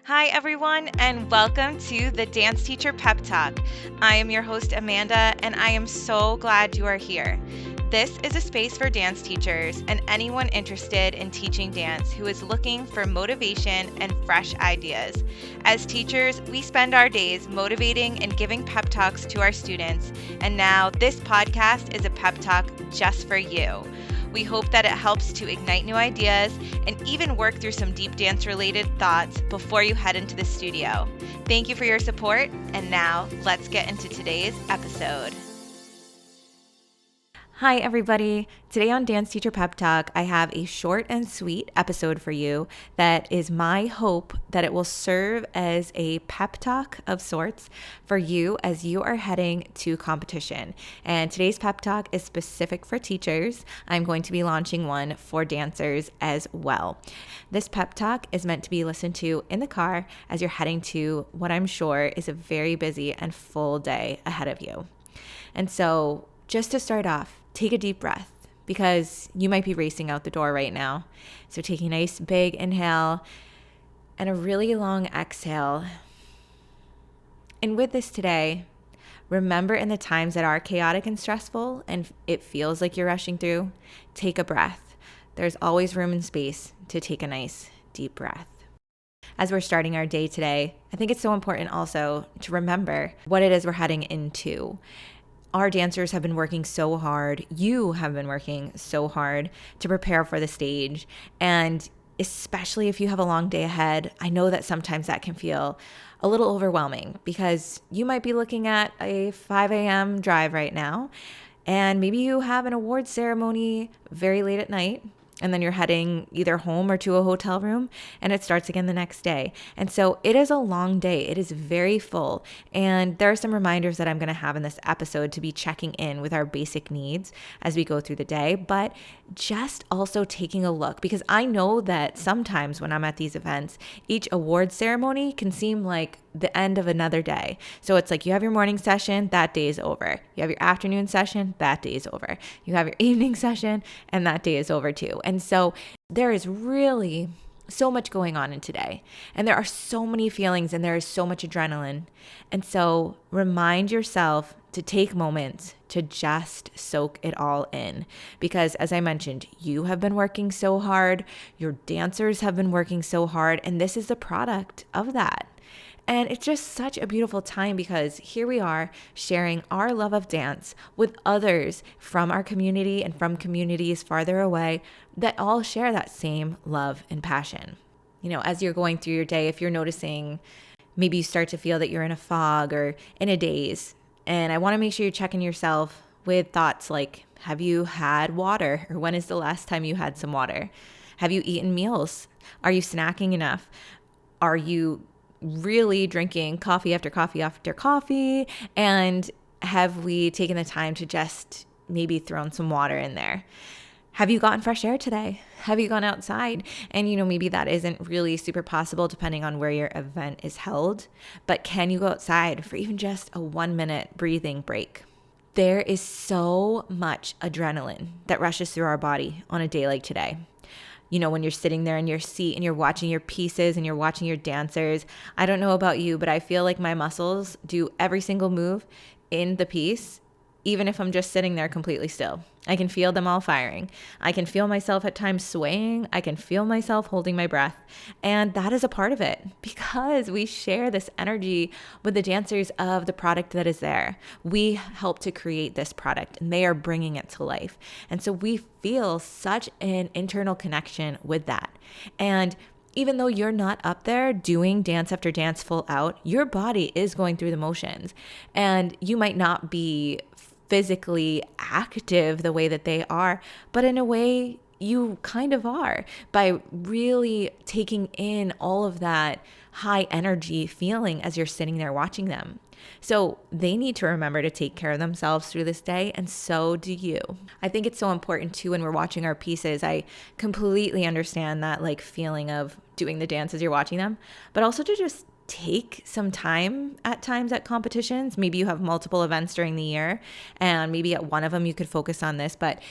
Hi, everyone, and welcome to the Dance Teacher Pep Talk. I am your host, Amanda, and I am so glad you are here. This is a space for dance teachers and anyone interested in teaching dance who is looking for motivation and fresh ideas. As teachers, we spend our days motivating and giving pep talks to our students, and now this podcast is a pep talk just for you. We hope that it helps to ignite new ideas and even work through some deep dance-related thoughts before you head into the studio. Thank you for your support, and now let's get into today's episode. Hi, everybody. Today on Dance Teacher Pep Talk, I have a short and sweet episode for you that is my hope that it will serve as a pep talk of sorts for you as you are heading to competition. And today's pep talk is specific for teachers. I'm going to be launching one for dancers as well. This pep talk is meant to be listened to in the car as you're heading to what I'm sure is a very busy and full day ahead of you. And so, just to start off, take a deep breath because you might be racing out the door right now. So take a nice big inhale and a really long exhale. And with this today, remember in the times that are chaotic and stressful and it feels like you're rushing through, take a breath. There's always room and space to take a nice deep breath. As we're starting our day today, I think it's so important also to remember what it is we're heading into. Our dancers have been working so hard. You have been working so hard to prepare for the stage. And especially if you have a long day ahead, I know that sometimes that can feel a little overwhelming because you might be looking at a 5 a.m. drive right now. And maybe you have an awards ceremony very late at night. And then you're heading either home or to a hotel room and it starts again the next day. And so it is a long day. It is very full. And there are some reminders that I'm going to have in this episode to be checking in with our basic needs as we go through the day, but just also taking a look because I know that sometimes when I'm at these events, each award ceremony can seem like the end of another day. So it's like you have your morning session, that day is over. You have your afternoon session, that day is over. You have your evening session, and that day is over too. And so there is really so much going on in today. And there are so many feelings and there is so much adrenaline. And so remind yourself to take moments to just soak it all in. Because as I mentioned, you have been working so hard, your dancers have been working so hard, and this is the product of that. And it's just such a beautiful time because here we are sharing our love of dance with others from our community and from communities farther away that all share that same love and passion. You know, as you're going through your day, if you're noticing, maybe you start to feel that you're in a fog or in a daze. And I want to make sure you're checking yourself with thoughts like, have you had water? Or when is the last time you had some water? Have you eaten meals? Are you snacking enough? Are you really drinking coffee after coffee after coffee? And have we taken the time to just maybe thrown some water in there? Have you gotten fresh air today? Have you gone outside? And maybe that isn't really super possible depending on where your event is held, but can you go outside for even just a 1-minute breathing break? There is so much adrenaline that rushes through our body on a day like today. When you're sitting there in your seat and you're watching your pieces and you're watching your dancers, I don't know about you, but I feel like my muscles do every single move in the piece, even if I'm just sitting there completely still. I can feel them all firing. I can feel myself at times swaying. I can feel myself holding my breath. And that is a part of it because we share this energy with the dancers of the product that is there. We help to create this product and they are bringing it to life. And so we feel such an internal connection with that. And even though you're not up there doing dance after dance full out, your body is going through the motions. And you might not be physically active the way that they are, but in a way you kind of are by really taking in all of that high energy feeling as you're sitting there watching them. So they need to remember to take care of themselves through this day, and so do you. I think it's so important too when we're watching our pieces. I completely understand that feeling of doing the dance as you're watching them, but also to just take some time at times at competitions. Maybe you have multiple events during the year and maybe at one of them you could focus on this, but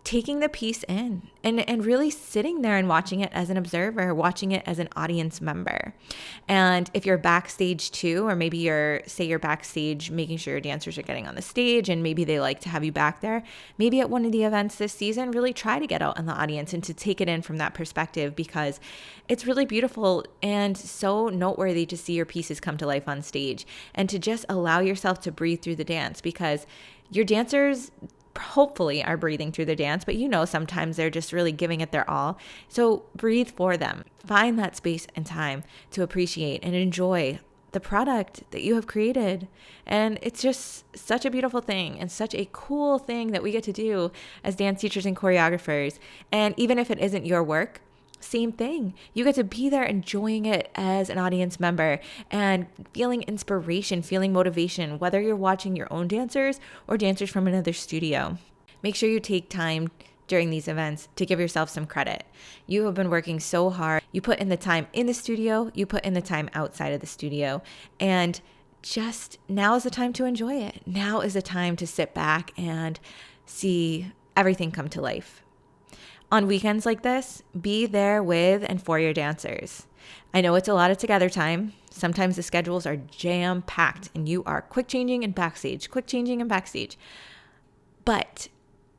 taking the piece in and really sitting there and watching it as an observer, watching it as an audience member. And if you're backstage too, or maybe you're backstage making sure your dancers are getting on the stage and maybe they like to have you back there, maybe at one of the events this season, really try to get out in the audience and to take it in from that perspective, because it's really beautiful and so noteworthy to see your pieces come to life on stage and to just allow yourself to breathe through the dance, because your dancers hopefully are breathing through the dance, but sometimes they're just really giving it their all. So breathe for them. Find that space and time to appreciate and enjoy the product that you have created. And it's just such a beautiful thing and such a cool thing that we get to do as dance teachers and choreographers. And even if it isn't your work, same thing. You get to be there enjoying it as an audience member and feeling inspiration, feeling motivation, whether you're watching your own dancers or dancers from another studio. Make sure you take time during these events to give yourself some credit. You have been working so hard. You put in the time in the studio, you put in the time outside of the studio, and just now is the time to enjoy it. Now is the time to sit back and see everything come to life. On weekends like this, be there with and for your dancers. I know it's a lot of together time. Sometimes the schedules are jam-packed and you are quick changing and backstage. But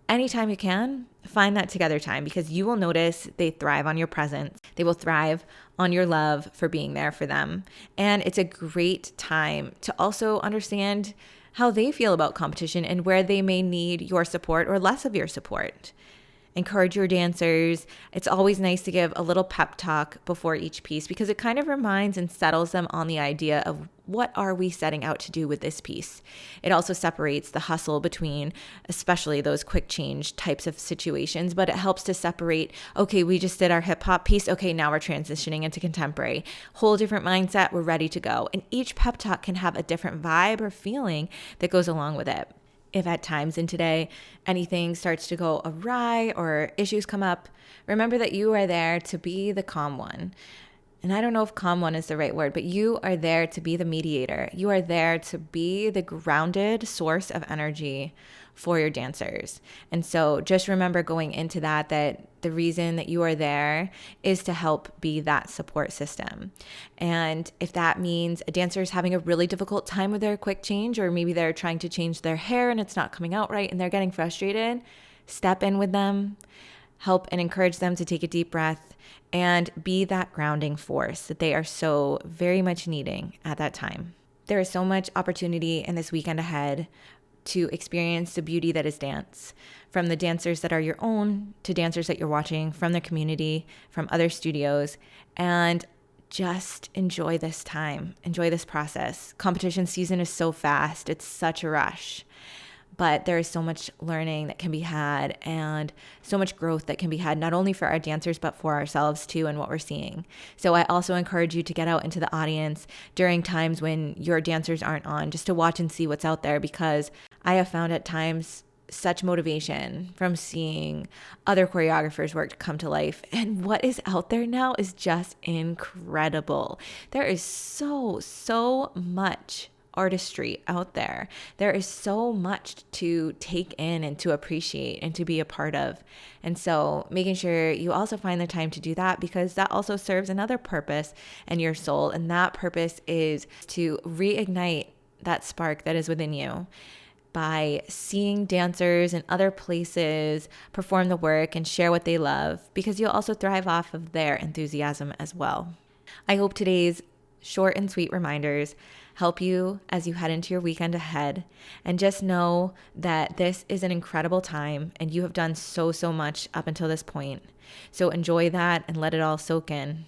anytime you can, find that together time, because you will notice they thrive on your presence. They will thrive on your love for being there for them. And it's a great time to also understand how they feel about competition and where they may need your support or less of your support. Encourage your dancers. It's always nice to give a little pep talk before each piece, because it kind of reminds and settles them on the idea of what are we setting out to do with this piece. It also separates the hustle between especially those quick change types of situations, but it helps to separate, okay, we just did our hip hop piece. Okay, now we're transitioning into contemporary. Whole different mindset. We're ready to go. And each pep talk can have a different vibe or feeling that goes along with it. If at times in today anything starts to go awry or issues come up, remember that you are there to be the calm one. And I don't know if calm one is the right word, but you are there to be the mediator. You are there to be the grounded source of energy for your dancers. And so just remember going into that the reason that you are there is to help be that support system. And if that means a dancer is having a really difficult time with their quick change, or maybe they're trying to change their hair and it's not coming out right and they're getting frustrated, step in with them, help and encourage them to take a deep breath and be that grounding force that they are so very much needing at that time. There is so much opportunity in this weekend ahead to experience the beauty that is dance, from the dancers that are your own to dancers that you're watching from the community, from other studios, and just enjoy this time, enjoy this process. Competition season is so fast. It's such a rush. But there is so much learning that can be had and so much growth that can be had, not only for our dancers, but for ourselves too, and what we're seeing. So I also encourage you to get out into the audience during times when your dancers aren't on, just to watch and see what's out there, because I have found at times such motivation from seeing other choreographers' work come to life. And what is out there now is just incredible. There is so much artistry out there. There is so much to take in and to appreciate and to be a part of. And so making sure you also find the time to do that, because that also serves another purpose in your soul. And that purpose is to reignite that spark that is within you by seeing dancers in other places perform the work and share what they love, because you'll also thrive off of their enthusiasm as well. I hope today's short and sweet reminders help you as you head into your weekend ahead. And just know that this is an incredible time and you have done so much up until this point. So enjoy that and let it all soak in.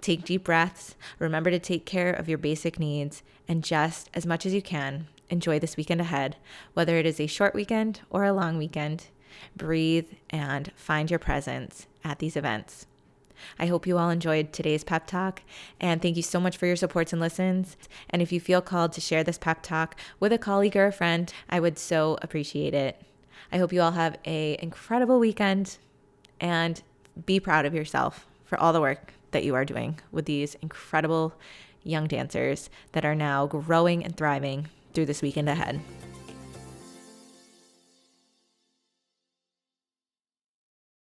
Take deep breaths. Remember to take care of your basic needs, and just as much as you can, enjoy this weekend ahead, whether it is a short weekend or a long weekend. Breathe and find your presence at these events. I hope you all enjoyed today's pep talk, and thank you so much for your supports and listens. And if you feel called to share this pep talk with a colleague or a friend, I would so appreciate it. I hope you all have an incredible weekend, and be proud of yourself for all the work that you are doing with these incredible young dancers that are now growing and thriving through this weekend ahead.